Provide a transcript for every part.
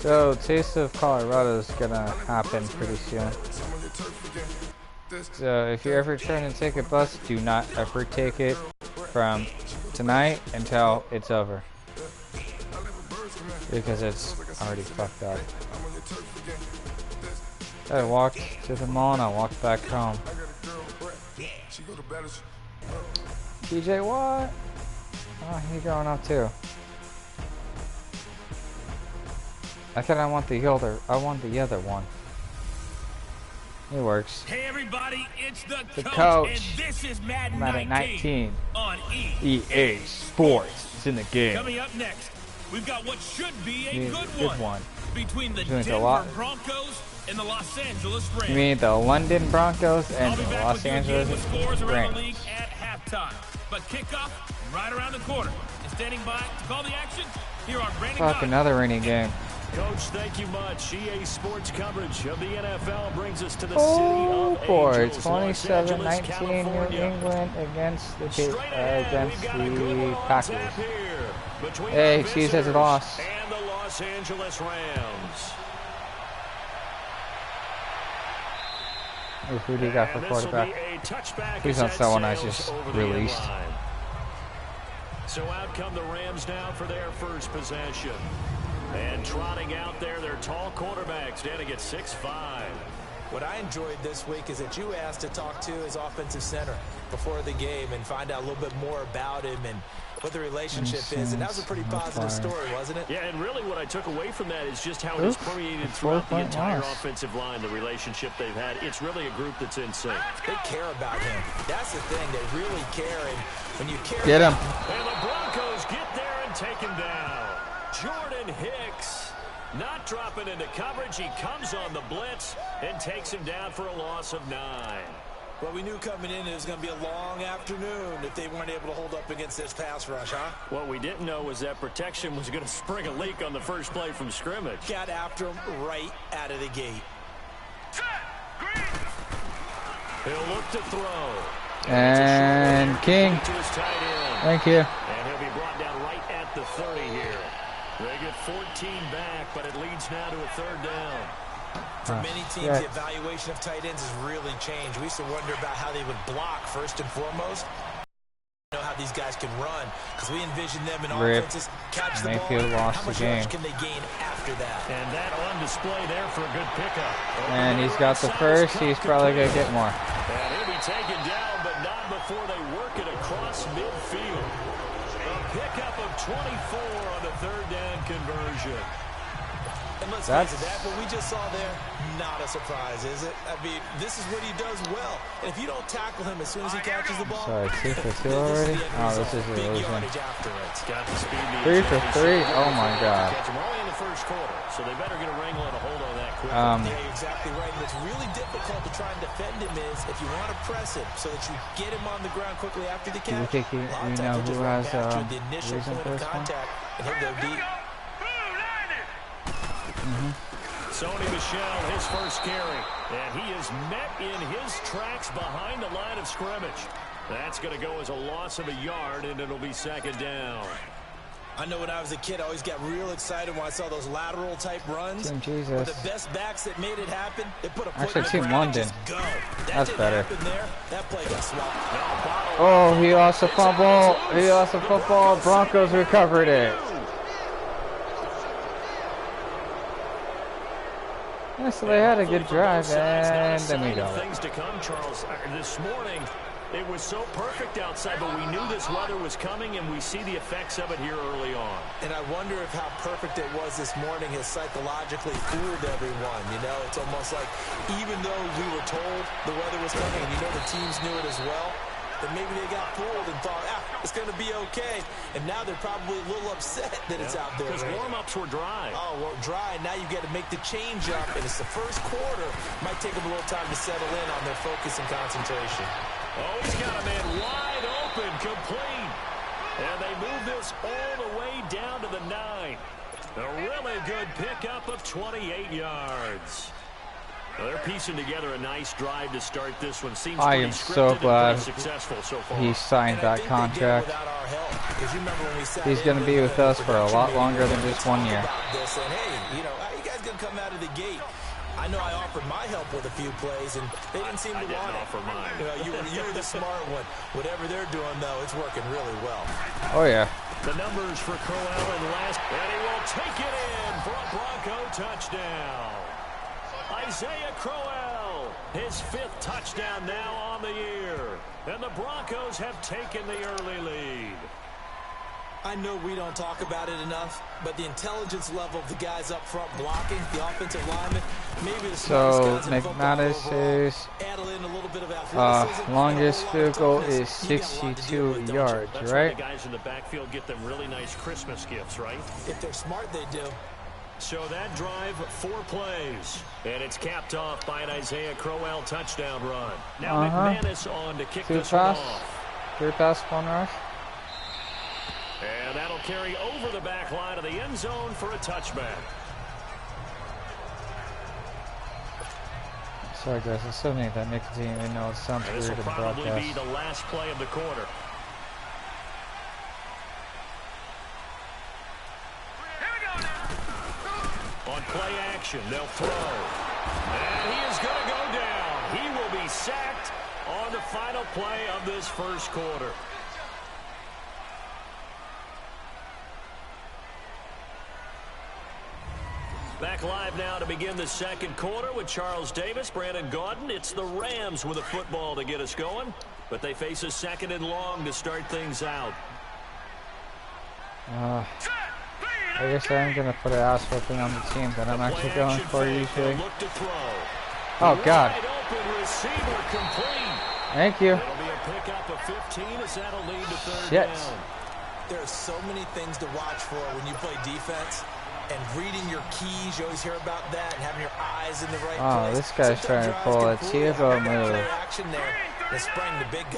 So, Taste of Colorado is gonna happen pretty soon. So, if you're ever trying to take a bus, do not ever take it from tonight until it's over. Because it's already fucked up. I walked to the mall and I walked back home. TJ, what? Oh, he's going up too. I thought I want the other one. It works. Hey everybody, it's the coach. And this is Madden 19 on EA Sports. It's in the game. Coming up next, we've got what should be a good one between the Denver Broncos and the Los Angeles Rams. You mean the London Broncos and the Los Angeles scores around the Rams? league at halftime. But kickoff right around the corner. And standing by to call the action, here are Brandon. Fuck, another rainy game. Coach, thank you much. EA Sports coverage of the NFL brings us to the city of Angels, 27-19 New England against the Packers. Hey, Chiefs has lost. And the Los Angeles Rams. Who do you got for quarterback? Please don't someone I just released. So out come the Rams now for their first possession. And trotting out there, their tall quarterbacks standing at 6'5". What I enjoyed this week is that you asked to talk to his offensive center before the game and find out a little bit more about him and what the relationship is. And that was a pretty positive story, wasn't it? Yeah, and really what I took away from that is just how it has permeated throughout the entire offensive line, the relationship they've had. It's really a group that's in sync. They care about him. That's the thing. They really care. And when you care... Get him. And the Broncos get there and take him down. Jordan Hicks not dropping into coverage. He comes on the blitz and takes him down for a loss of 9. Well, we knew coming in it was going to be a long afternoon if they weren't able to hold up against this pass rush, huh? What we didn't know was that protection was going to spring a leak on the first play from scrimmage. Got after him right out of the gate. He'll look to throw. And King. Thank you. And he'll be brought down right at the 30 here. They get 14 back, but it leads now to a 3rd down. For many teams, the evaluation of tight ends has really changed. We used to wonder about how they would block first and foremost. Know how these guys can run because we envision them in offenses catch the ball. Lost how much the game. can they gain after that? And that on display there for a good pickup. And he's got the first. He's probably going to get more. And he'll be taken down, but not before they work it across midfield. A pickup of 24 on the 3rd down conversion. And let's face it, that what we just saw there, not a surprise, is it? I mean, this is what he does well. And if you don't tackle him as soon as he catches the ball, sorry, 2 for 2 already? Oh, this is a big illusion. yardage after it. 3 for 3? Oh my God. Catch him only in the first quarter, so they better get a wrangle and a hold on that quickly. Yeah, you're exactly right. What's really difficult to try and defend him is if you want to press him so that you get him on the ground quickly after the catch. Do you think you know who has the initial reason point for of this one? contact and he'll go deep. Sony Michel, his first carry. And he is met in his tracks behind the line of scrimmage. That's going to go as a loss of a yard, and it'll be 2nd down. I know when I was a kid, I always got real excited when I saw those lateral type runs. Team Jesus. But the best backs that made it happen, they put a foot Actually, in the Team ground London. and just go. That's better. There. That play got swapped. Oh, he lost a fumble. He lost a football. Broncos recovered it. Yeah, so they had a good drive, and then we got it. Things to come, Charles. This morning, it was so perfect outside, but we knew this weather was coming, and we see the effects of it here early on. And I wonder if how perfect it was this morning has psychologically fooled everyone. You know, it's almost like even though we were told the weather was coming, and you know the teams knew it as well, that maybe they got fooled and thought, it's going to be okay. And now they're probably a little upset that it's out there. Because warm-ups were dry. Oh, well, dry. Now you got to make the change up, and it's the first quarter. Might take them a little time to settle in on their focus and concentration. Oh, he's got a man wide open, complete. And they move this all the way down to the 9. A really good pickup of 28 yards. Well, they're piecing together a nice drive to start this one. Seems I am so glad successful so far. he signed that contract. Because you remember when we sat He's going to be with us for a lot longer than just 1 year. This and hey, you know, how you guys gonna come out of the gate? I know I offered my help with a few plays, and they didn't seem to want it. Offer mine. You were the smart one. Whatever they're doing, though, it's working really well. Oh, yeah. The numbers for Crowell in last, and he will take it in for a Bronco touchdown. Isaiah Crowell, his 5th touchdown now on the year. And the Broncos have taken the early lead. I know we don't talk about it enough, but the intelligence level of the guys up front blocking, the offensive linemen, maybe the So McManus is longest field goal is 62 yards, That's right? The guys in the backfield get them really nice Christmas gifts, right? If they're smart, they do. So that drive, 4 plays, and it's capped off by an Isaiah Crowell touchdown run. Now McManus on to kick this one off. 3 pass, 1 rush. And that'll carry over the back line of the end zone for a touchback. Sorry guys, I still need that nicotine. I know it sounds weird This in will the probably broadcast. be the last play of the quarter. On play action, they'll throw. And he is going to go down. He will be sacked on the final play of this first quarter. Back live now to begin the second quarter with Charles Davis, Brandon Gaudin. It's the Rams with a football to get us going, but they face a 2nd and long to start things out. I guess I am going to put an ass whooping on the team that I'm actually going for usually. Oh, God. Thank you. It'll be a pickup of 15 as that'll lead to 3rd Shit. down. There are so many things to watch for when you play defense. And reading your keys, you always hear about that, and having your eyes in the right place. This guy's trying to pull a Tiago move.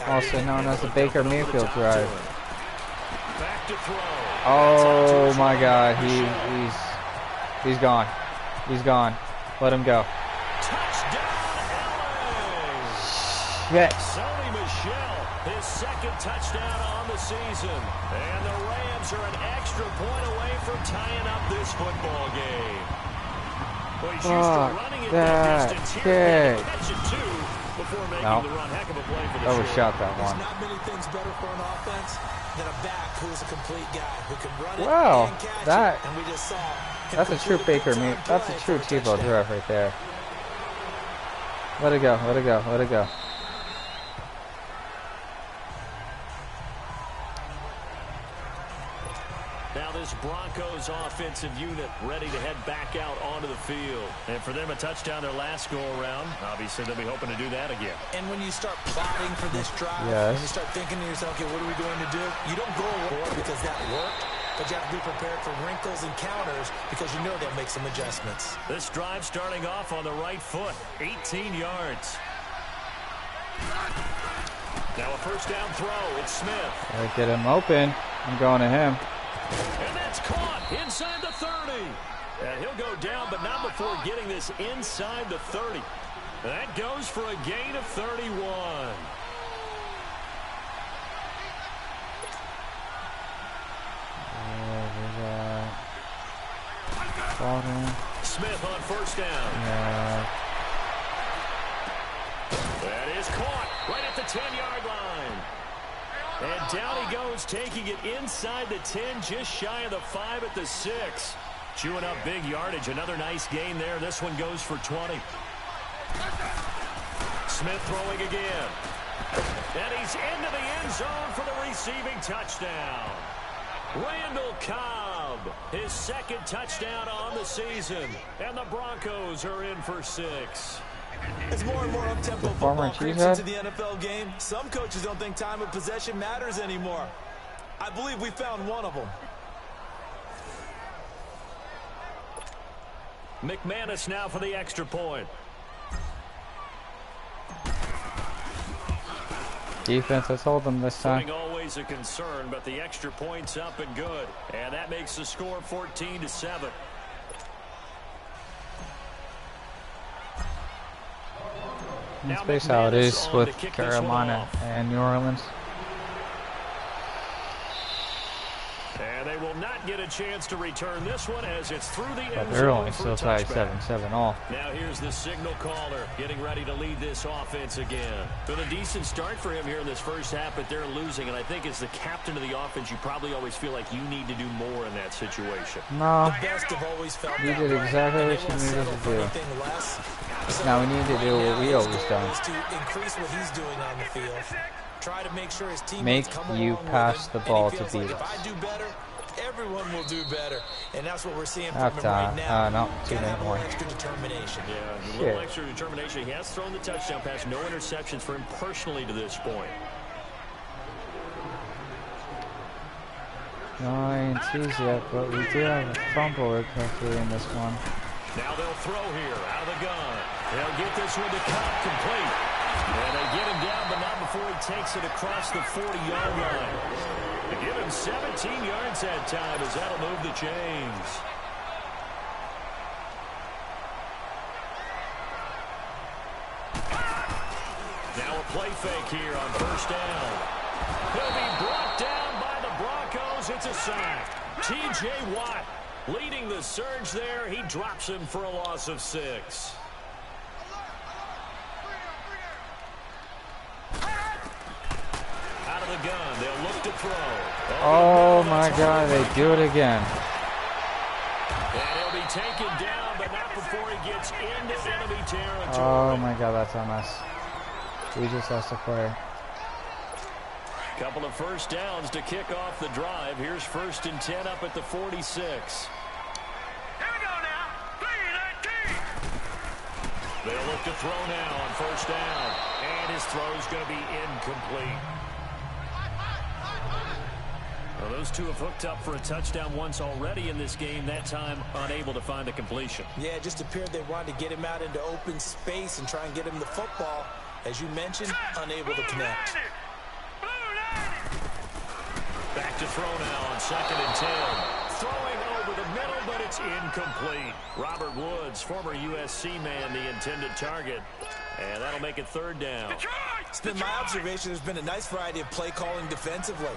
Also known as the Baker Mayfield drive. Back to throw. Oh my God, he's gone. He's gone. Let him go. Touchdown, LA. Shit. Sony Michel, his 2nd touchdown on the season. And the Rams are an extra point away from tying up this football game. Well, he's used to running it that distance here. Catch it too before making the run. Heck of a play for the Overshot that one. There's not many things better for an offense than a back who's a complete guy who can run it Wow, and catch that it. And we just saw that's a true Baker move. That's a true Tebow drive right there. Let it go. Let it go. Let it go. Now this Broncos offensive unit ready to head back out onto the field. And for them, a touchdown their last go-around. Obviously, they'll be hoping to do that again. And when you start plotting for this drive, when you start thinking to yourself, okay, what are we going to do? You don't go for it because that worked, but you have to be prepared for wrinkles and counters because you know they'll make some adjustments. This drive starting off on the right foot, 18 yards. Now a first down throw. It's Smith. Gotta get him open. I'm going to him. And that's caught inside the 30. And he'll go down, but not before getting this inside the 30. That goes for a gain of 31. Smith on first down. Yeah. That is caught right at the 10-yard line. And down he goes, taking it inside the 10, just shy of the 5 at the 6. Chewing up big yardage. Another nice gain there. This one goes for 20. Smith throwing again. And he's into the end zone for the receiving touchdown. Randall Cobb, his 2nd touchdown on the season. And the Broncos are in for 6. As more and more up-tempo football creeps into the NFL game, some coaches don't think time of possession matters anymore. I believe we found one of them. McManus now for the extra point. Defense, I told them this time. Always a concern, but the extra point's up and good. And that makes the score 14-7. That's basically how it is with Carolina and New Orleans. And they will not get a chance to return this one as it's through the But end they're zone only for still a tied touchback. 7-7 all. Now here's the signal caller getting ready to lead this offense again. Been a decent start for him here in this first half, but they're losing. And I think as the captain of the offense, you probably always feel like you need to do more in that situation. No, The best have always felt you that did way, exactly and what they you won't needed settle to for do. anything less. So Now we need to do what we his always goal done. is to increase what he's doing on the field. Try to make sure his teammates Make come you along with pass him, the and ball he to feels beat like, us. if I do better, everyone will do better. And that's what we're seeing from Half him time. right now. No, Gotta 2 have a minutes more. little extra determination. Yeah, a Shit. little extra determination. He has thrown the touchdown pass. No interceptions for him personally to this point. No INTs yet, but we do have a fumble recovery in this one. Now they'll throw here out of the gun. They'll get this one to Cup complete. And they get him down, but not before he takes it across the 40-yard line. They give him 17 yards that time as that'll move the chains. Now a play fake here on first down. He'll be brought down by the Broncos. It's a sack. T.J. Watt leading the surge there. He drops him for a loss of 6. Out of the gun. They'll look to throw. Oh my God, they do it again. And he'll be taken down, but not before he gets into enemy territory. Oh my God, that's on us. We just lost a player. Couple of first downs to kick off the drive. Here's 1st and 10 up at the 46. Here we go now. 3-19. They'll look to throw now on first down. And his throw's going to be incomplete. Well, those two have hooked up for a touchdown once already in this game. That time unable to find a completion. Yeah, it just appeared they wanted to get him out into open space and try and get him the football. As you mentioned, unable to connect. Back to throw now on 2nd and 10. Throwing over the middle, but it's incomplete. Robert Woods, former USC man, the intended target. And that'll make it 3rd down. It's been my observation there's been a nice variety of play calling defensively.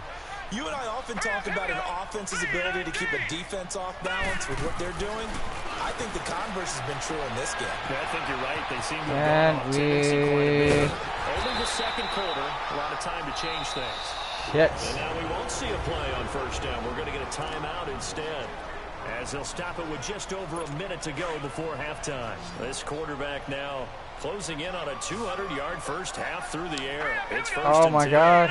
You and I often talk about an offense's ability to keep a defense off balance with what they're doing. I think the converse has been true in this game. Yeah, I think you're right. They seem to And have gone on tendency quite a bit. Only the second quarter, a lot of time to change things. Yes. And now we won't see a play on first down. We're going to get a timeout instead, as they'll stop it with just over a minute to go before halftime. This quarterback now closing in on a 200-yard first half through the air. It's 1st Oh and my 10. God.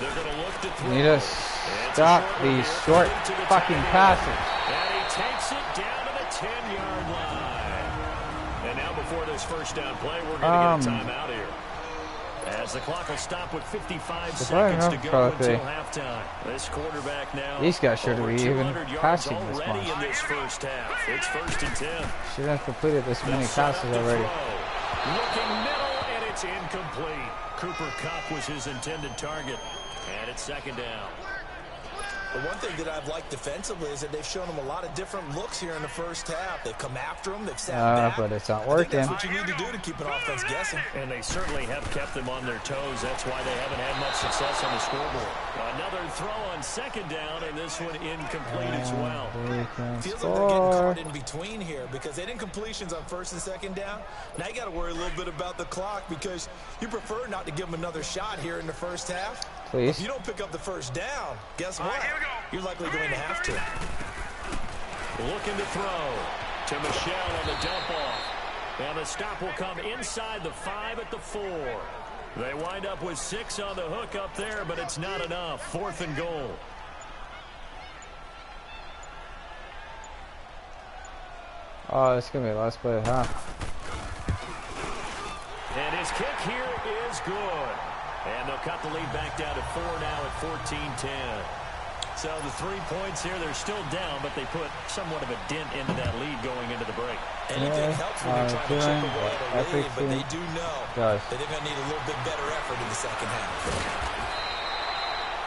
They're going to look to throw. Need to stop these short fucking passes. And he takes it down to the 10-yard line. And now before this first down play, we're going to get a timeout here. As the clock will stop with 55 seconds to go until halftime. This quarterback now. These guys should over be even 200 yards passing this already much. in this first half. It's 1st and 10. Should have completed this many They'll set up passes to already. throw. Looking middle, and it's incomplete. Cooper Kupp was his intended target. And it's 2nd down. The one thing that I've liked defensively is that they've shown him a lot of different looks here in the first half. They've come after him. They've sat back. But it's not I think working. that's what you need to do to keep an offense guessing. And they certainly have kept them on their toes. That's why they haven't had much success on the scoreboard. Another throw on 2nd down, and this one incomplete as well. Feels like they're getting caught in between here because they didn't completions on 1st and 2nd down. Now you got to worry a little bit about the clock because you prefer not to give them another shot here in the first half. Please. If you don't pick up the first down, guess what? You're likely going to have to. Looking to throw to Michelle on the dump off. And the stop will come inside the 5 at the 4. They wind up with 6 on the hook up there, but it's not enough. 4th and goal. Oh, it's going to be the last play of the half. And his kick here is good. And they'll cut the lead back down to 4 now at 14-10. So the 3 points here, they're still down, but they put somewhat of a dent into that lead going into the break. Anything helps when they're trying to chip away at a lead, but they do know that they're going to need a little bit better effort in the second half.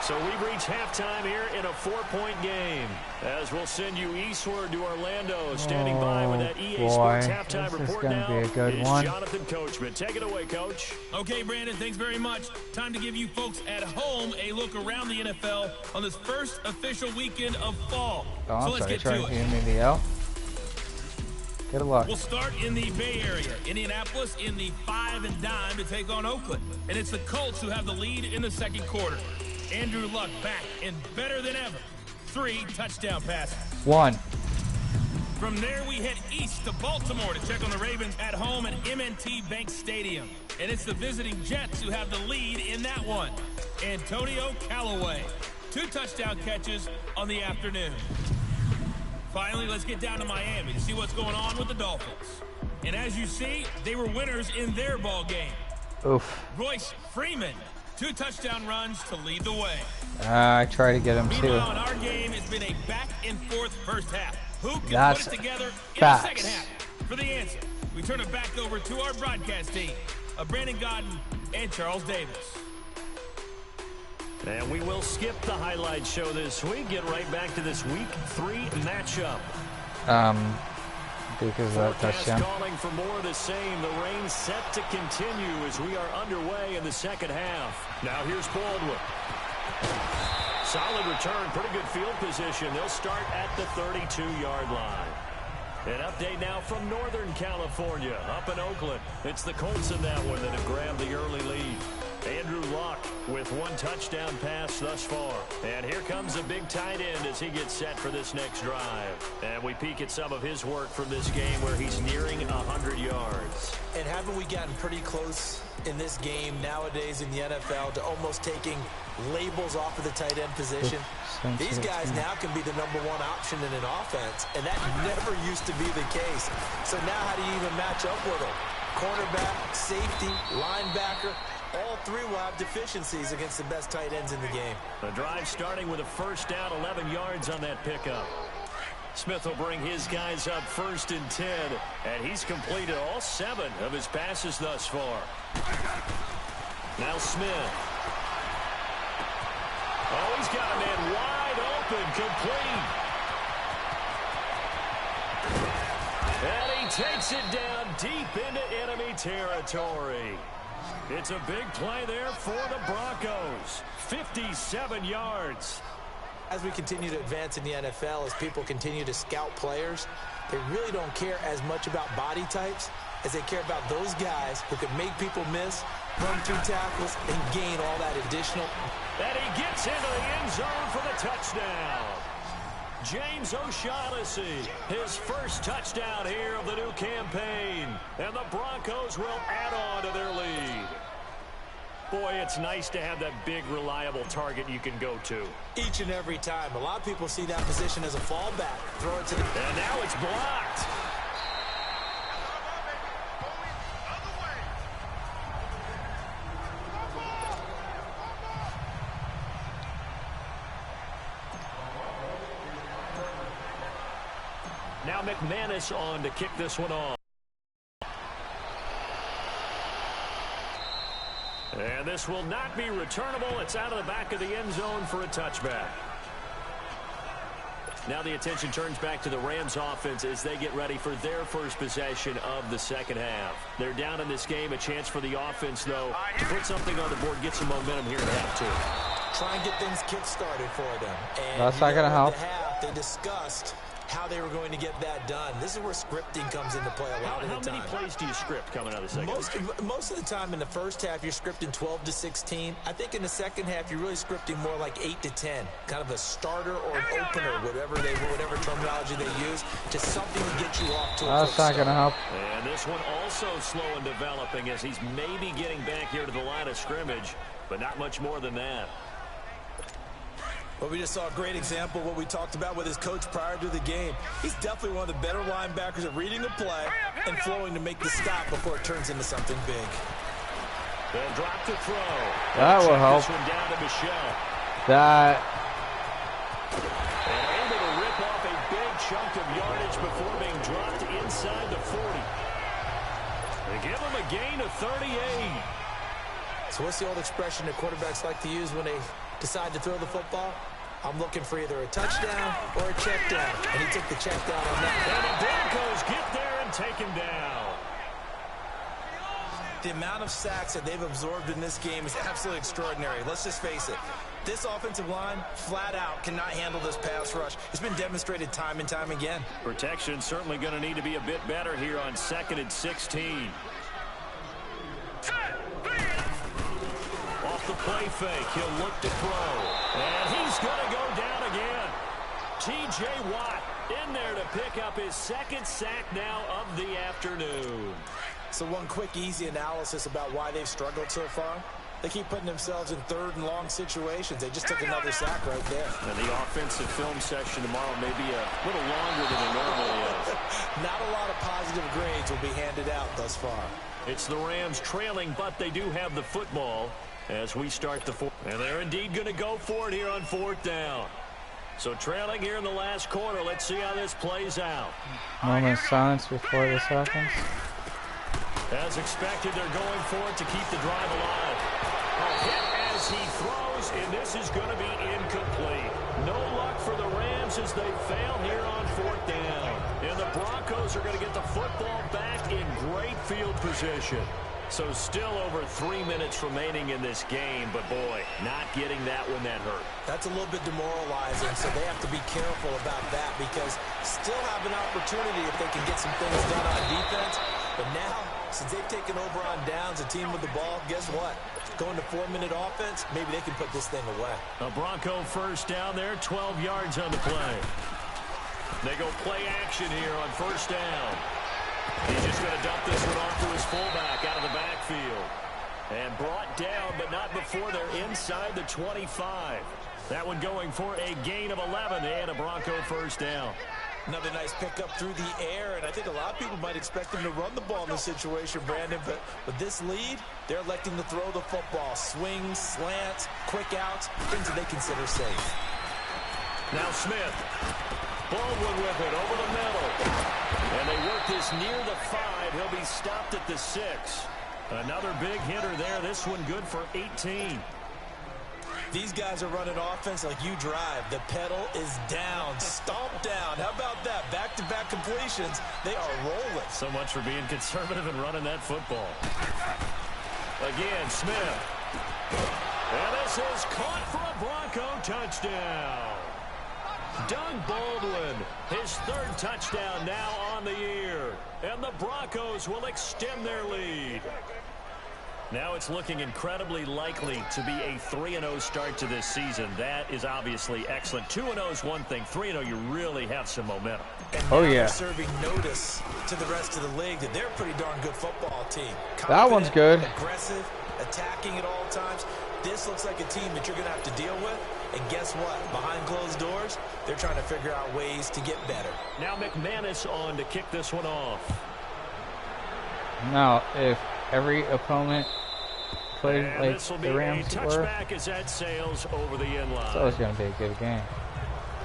So So we've reached halftime here in a 4-point game. As we'll send you eastward to Orlando. Standing by with that EA Sports halftime report now is Jonathan Coachman. Take it away, Coach. Okay, Brandon, thanks very much. Time to give you folks at home a look around the NFL on this first official weekend of fall. Oh, so let's get to it. Give me the L. Good luck. We'll start in the Bay Area. Indianapolis in the 5 and dime to take on Oakland. And it's the Colts who have the lead in the second quarter. Andrew Luck back and better than ever. 3 touchdown passes. 1. From there, we head east to Baltimore to check on the Ravens at home at M&T Bank Stadium. And it's the visiting Jets who have the lead in that one. Antonio Callaway. 2 touchdown catches on the afternoon. Finally, let's get down to Miami to see what's going on with the Dolphins. And as you see, they were winners in their ball game. Oof. Royce Freeman. 2 touchdown runs to lead the way. I try to get him too. Meanwhile, in our game, it's been a back-and-forth first half. Who can put it together in the second half? For the answer, we turn it back over to our broadcast team of Brandon Godden and Charles Davis. And we will skip the highlight show this week. Get right back to this Week 3 matchup. Because that touchdown. Calling for more of the same. The rain set to continue as we are underway in the second half. Now here's Baldwin. Solid return, pretty good field position. They'll start at the 32-yard line. An update now from Northern California, up in Oakland. It's the Colts in that one that have grabbed the early lead. Andrew Luck with 1 touchdown pass thus far. And here comes a big tight end as he gets set for this next drive. And we peek at some of his work from this game where he's nearing 100 yards. And haven't we gotten pretty close in this game nowadays in the NFL to almost taking labels off of the tight end position? These guys now can be the #1 option in an offense, and that never used to be the case. So now how do you even match up with them? Cornerback, safety, linebacker, all 3 will have deficiencies against the best tight ends in the game. The drive starting with a first down, 11 yards on that pickup. Smith will bring his guys up 1st and 10, and he's completed all 7 of his passes thus far. Now Smith. Oh, he's got a man wide open, complete. And he takes it down deep into enemy territory. It's a big play there for the Broncos. 57 yards. As we continue to advance in the NFL, as people continue to scout players, they really don't care as much about body types as they care about those guys who can make people miss, run 2 tackles, and gain all that additional. And he gets into the end zone for the touchdown. James O'Shaughnessy, his first touchdown here of the new campaign. And the Broncos will add on to their lead. Boy, it's nice to have that big, reliable target you can go to. Each and every time. A lot of people see that position as a fallback. Throw it to the... And now it's blocked. Now McManus on to kick this one off. And this will not be returnable. It's out of the back of the end zone for a touchback. Now the attention turns back to the Rams offense as they get ready for their first possession of the second half. They're down in this game. A chance for the offense, though, to put something on the board, get some momentum here in half 2. Try and get things kick-started for them. And that's not going to help. They discussed how they were going to get that done. This is where scripting comes into play a lot of the time. How many plays do you script coming out of the second? Most of the time in the first half, you're scripting 12 to 16. I think in the second half, you're really scripting more like 8 to 10. Kind of a starter or an opener, whatever terminology they use, just something to get you off to a that's not going to help. And this one also slow in developing as he's maybe getting back here to the line of scrimmage, but not much more than that. Well, we just saw a great example of what we talked about with his coach prior to the game. He's definitely one of the better linebackers at reading the play and flowing to make the stop before it turns into something big. They'll drop to throw. That will help. This one down to Michelle. That. And able to rip off a big chunk of yardage before being dropped inside the 40. They give him a gain of 38. So what's the old expression that quarterbacks like to use when they decide to throw the football, I'm looking for either a touchdown or a check down. And he took the check down on that. And the Broncos get there and take him down. The amount of sacks that they've absorbed in this game is absolutely extraordinary. Let's just face it. This offensive line, flat out, cannot handle this pass rush. It's been demonstrated time and time again. Protection certainly going to need to be a bit better here on 2nd and 16. Off the play fake, he'll look to throw. And he's going to go down again. T.J. Watt in there to pick up his 2nd sack now of the afternoon. So one quick, easy analysis about why they've struggled so far. They keep putting themselves in 3rd and long situations. They just took another sack right there. And the offensive film session tomorrow may be a little longer than it normally is. Not a lot of positive grades will be handed out thus far. It's the Rams trailing, but they do have the football as we start the 4th. And they're indeed going to go for it here on 4th down. So trailing here in the last quarter. Let's see how this plays out. Moment of silence before this happens. As expected, they're going for it to keep the drive alive. A hit as he throws, and this is going to be incomplete. No luck for the Rams as they fail here on 4th down. And the Broncos are going to get the football back in great field position. So still over 3 minutes remaining in this game, but boy, not getting that when that hurt. That's a little bit demoralizing, so they have to be careful about that because still have an opportunity if they can get some things done on defense. But now, since they've taken over on downs, a team with the ball, guess what? Going to 4-minute offense, maybe they can put this thing away. A Bronco 1st down there, 12 yards on the play. They go play action here on 1st down. He's just going to dump this one off to his fullback out of the backfield. And brought down, but not before they're inside the 25. That one going for a gain of 11 and a Bronco 1st down. Another nice pickup through the air, and I think a lot of people might expect them to run the ball in this situation, Brandon, but with this lead, they're electing to throw the football. Swings, slants, quick outs, things that they consider safe. Now Smith. Baldwin with it over the middle. And they work this near the 5. He'll be stopped at the 6. Another big hitter there. This one good for 18. These guys are running offense like you drive. The pedal is down, stomp down. How about that? Back-to-back completions. They are rolling. So much for being conservative and running that football. Again, Smith. And this is caught for a Bronco touchdown. Doug Baldwin, his 3rd touchdown now on the year. And the Broncos will extend their lead. Now it's looking incredibly likely to be a 3-0 start to this season. That is obviously excellent. 2-0 is one thing. 3-0, you really have some momentum. And now they're serving notice to the rest of the league that they're a pretty darn good football team. Confident, that one's good. Aggressive, attacking at all times. This looks like a team that you're going to have to deal with. And guess what? Behind closed doors, they're trying to figure out ways to get better. Now McManus on to kick this one off. Now, if every opponent played like the Rams were, touchback as that sails over the end line. So it's going to be a good game.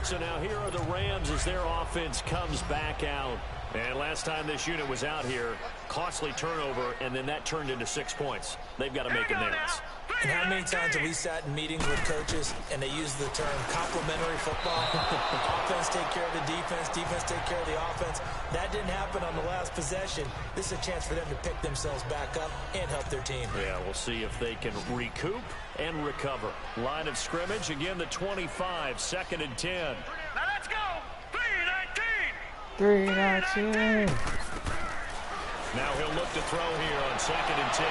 So now here are the Rams as their offense comes back out. And last time this unit was out here, costly turnover, and then that turned into 6 points. They've got to make amends. And how many times have we sat in meetings with coaches and they use the term complementary football? Offense take care of the defense, defense take care of the offense. That didn't happen on the last possession. This is a chance for them to pick themselves back up and help their team. Yeah, we'll see if they can recoup and recover. Line of scrimmage, again the 25, 2nd and 10. Now let's go! 3-19! 3-19. Now he'll look to throw here on 2nd and 10.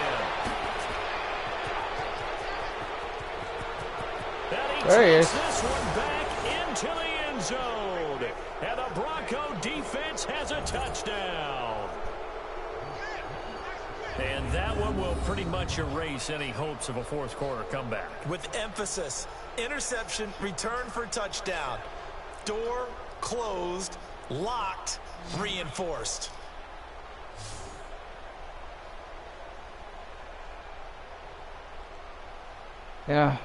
There he is. This one back into the end zone. And the Bronco defense has a touchdown. And that one will pretty much erase any hopes of a 4th quarter comeback. With emphasis, interception, return for touchdown. Door closed, locked, reinforced. Yeah.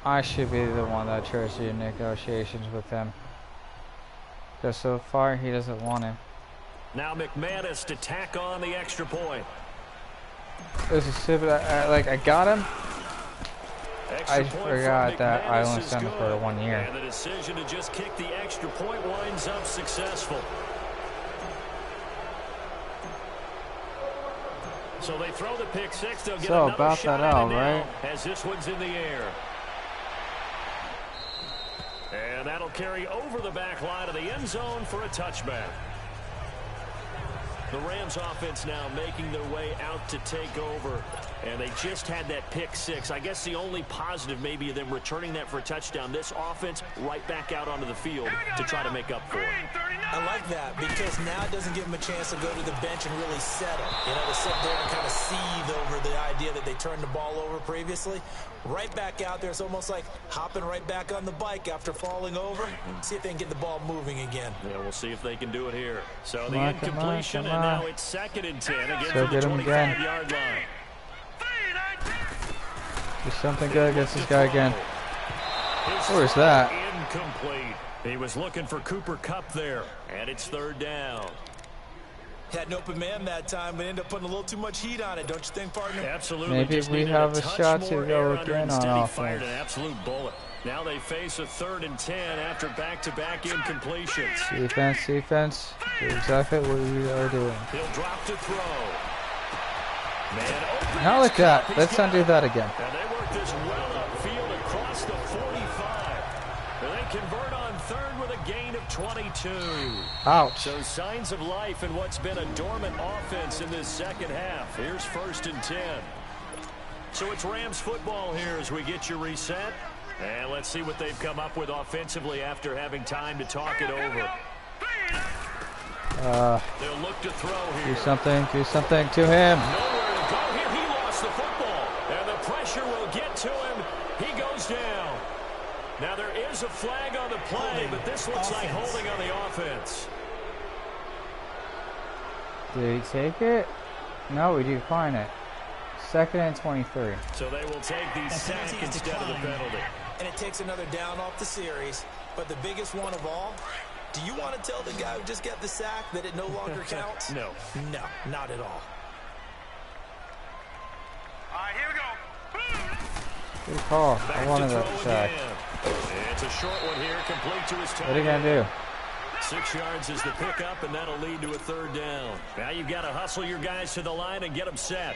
I should be the one that tries to do negotiations with him. Because so far, he doesn't want him. Now McManus to tack on the extra point. This is stupid. I got him. I forgot that I only signed up for 1 year. And the decision to just kick the extra point winds up successful. So they throw the pick six. They'll get another shot at it now, as this one's in the air. And that'll carry over the back line of the end zone for a touchback. The Rams offense now making their way out to take over. And they just had that pick six. I guess the only positive maybe of them returning that for a touchdown. This offense right back out onto the field to try to make up for it. I like that because now it doesn't give them a chance to go to the bench and really settle. You know, to sit there and kind of seethe over the idea that they turned the ball over previously. Right back out there. It's almost like hopping right back on the bike after falling over. See if they can get the ball moving again. Yeah, we'll see if they can do it here. So the incompletion, and now it's 2nd and 10 again so from the 25-yard line. Do something good against this guy again. Where's that? Incomplete. He was looking for Cooper Kupp there, and it's 3rd down. Had an open man that time, but ended up putting a little too much heat on it, don't you think, partner? Absolutely. Maybe we have a shot to go again on offense. Fired an absolute bullet. Now they face a 3rd and 10 after back-to-back incompletions. Defense. Do exactly what we are doing. He'll drop to throw. Not like that. Let's not do that again. And they work this well upfield across the 45. And they convert on 3rd with a gain of 22. Ouch. So signs of life in what's been a dormant offense in this second half. Here's 1st and 10. So it's Rams football here as we get you reset. And let's see what they've come up with offensively after having time to talk it over. They'll look to throw here. Do something to him. Nowhere to go here. He lost the football. And the pressure will get to him. He goes down. Now there is a flag on the play, but this looks like holding on the offense. Did he take it? No, we decline it. 2nd and 23. So they will take the sack instead of the penalty. And it takes another down off the series. But the biggest one of all, do you want to tell the guy who just got the sack that it no longer counts? No. No, not at all. All right, here we go. Good call. I wanted that sack. It's a short one here, complete to his tight What are you going to do? 6 yards is the pickup, and that'll lead to a 3rd down. Now you've got to hustle your guys to the line and get them set.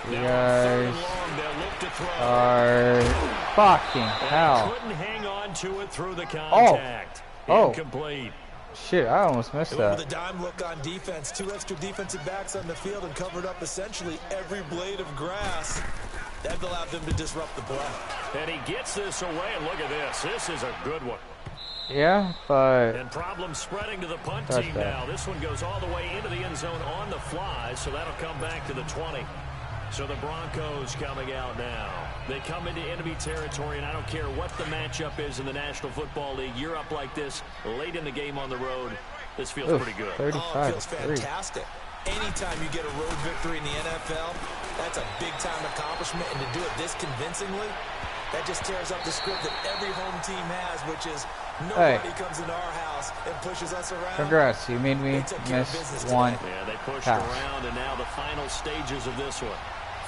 You guys are fucking hell. Couldn't hang on to it through the contact. Incomplete. Shit, I almost missed that. With a dime look on defense, 2 extra defensive backs on the field and covered up essentially every blade of grass. That allowed them to disrupt the play. And he gets this away, and look at this. This is a good one. Yeah, but... And problems spreading to the punt team now. This one goes all the way into the end zone on the fly, so that'll come back to the 20. So the Broncos coming out now. They come into enemy territory, and I don't care what the matchup is in the National Football League. You're up like this late in the game on the road. This feels pretty good. 35-3. It feels fantastic. Anytime you get a road victory in the NFL, that's a big-time accomplishment, and to do it this convincingly, that just tears up the script that every home team has, which is nobody comes into our house and pushes us around. Congrats, you made me miss one. Yeah, they pushed around, and now the final stages of this one.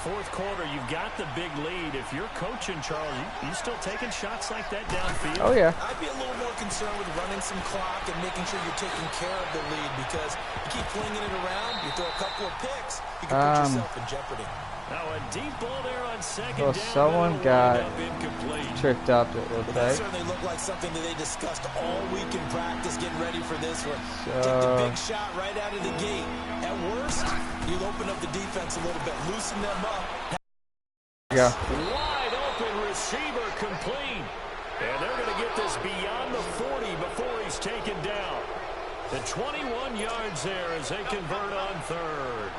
4th quarter, you've got the big lead. If you're coaching, Charles, you still taking shots like that downfield? Oh, yeah. I'd be a little more concerned with running some clock and making sure you're taking care of the lead, because you keep flinging it around, you throw a couple of picks, you can put yourself in jeopardy. Now a deep ball there on 2nd down. Someone got tricked up, it looked like. That certainly looked like something that they discussed all week in practice, getting ready for this one. Take the big shot right out of the gate. At worst, you'll open up the defense a little bit, loosen them up. Yeah. Wide open receiver complete. And they're going to get this beyond the 40 before he's taken down. The 21 yards there as they convert on 3rd.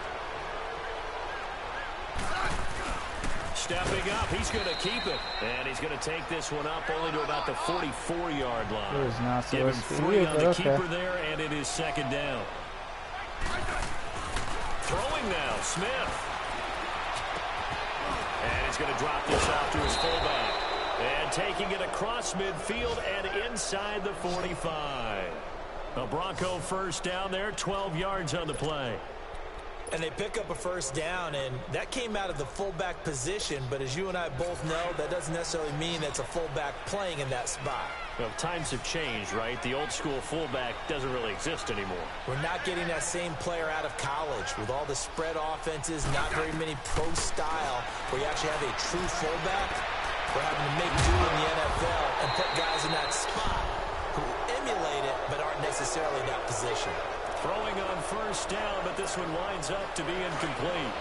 Stepping up, he's going to keep it. And he's going to take this one up only to about the 44-yard line. It was not Give him supposed to 3 be, on the but keeper there, and it is 2nd down. Throwing now, Smith. And he's going to drop this off to his fullback. And taking it across midfield and inside the 45. A Bronco 1st down there, 12 yards on the play. And they pick up a first down, and that came out of the fullback position. But as you and I both know, that doesn't necessarily mean that's a fullback playing in that spot. Well, times have changed, right? The old school fullback doesn't really exist anymore. We're not getting that same player out of college. With all the spread offenses, not very many pro style, where you actually have a true fullback. We're having to make do in the NFL and put guys in that spot who emulate it but aren't necessarily in that position. Throwing on first down, but this one winds up to be incomplete.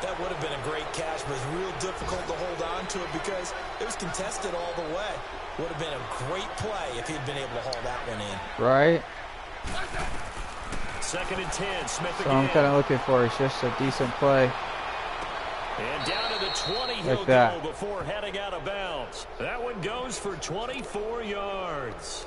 That would have been a great catch, but it was real difficult to hold on to it because it was contested all the way. Would have been a great play if he'd been able to haul that one in. Right. 2nd and 10. Smith So again. I'm kind of looking for is just a decent play. And down to the 20 Like he'll that. go before heading out of bounds. That one goes for 24 yards.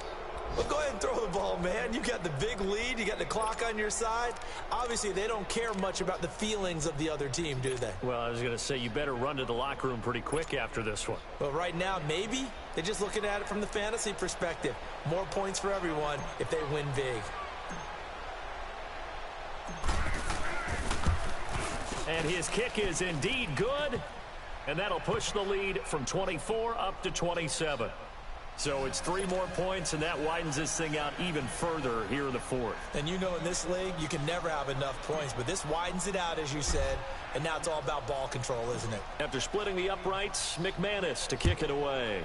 Well, go ahead and throw the ball, man. You got the big lead. You got the clock on your side. Obviously, they don't care much about the feelings of the other team, do they? Well, I was going to say, you better run to the locker room pretty quick after this one. Well, right now, maybe. They're just looking at it from the fantasy perspective. More points for everyone if they win big. And his kick is indeed good. And that'll push the lead from 24 up to 27. So it's 3 more points, and that widens this thing out even further here in the 4th. And you know in this league, you can never have enough points. But this widens it out, as you said. And now it's all about ball control, isn't it? After splitting the uprights, McManus to kick it away.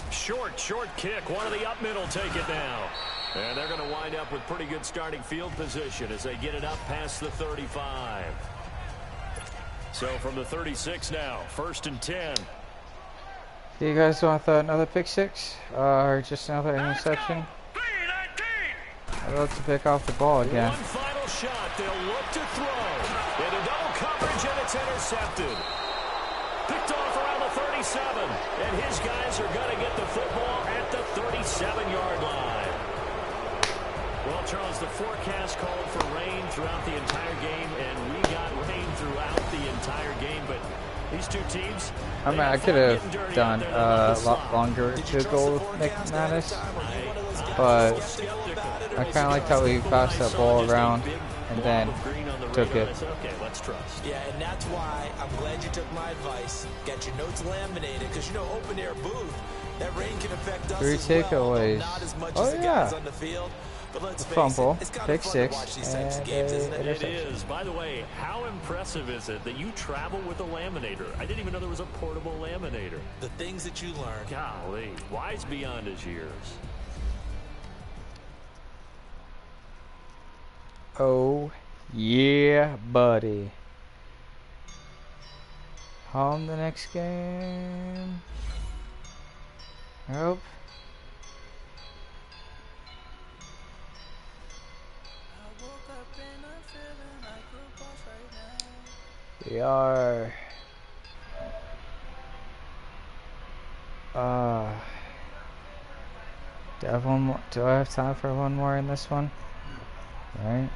Short kick. One of the up middle take it now. And they're going to wind up with pretty good starting field position as they get it up past the 35. So from the 36 now, 1st and 10. Do you guys want another pick six? Or just another interception? I'd love to pick off the ball again. One final shot. They'll look to throw. Into double coverage, and it's intercepted. Picked off around the 37. And his guys are going to get the football at the 37-yard line. Well, Charles, the forecast called for rain throughout the entire game, and we got rain throughout the entire game. But these two teams, I mean, I could have done a lot longer field goal with McManus, but I kind of liked how he passed that ball around and then took it. Okay, let's trust. Yeah, and that's why I'm glad you took my advice. Get your notes laminated, because you know, open air booth, that rain can affect us 3 as well. takeaways. Not as much Oh, as the yeah. guys on the field. But let's face Fumble, it, it's kind pick of fun to six, watch these types of and games, isn't it? It is. By the way, how impressive is it that you travel with a laminator? I didn't even know there was a portable laminator. The things that you learn. Golly, wise beyond his years. Oh, yeah, buddy. On the next game. Nope. We are do I have time for one more in this one? Right?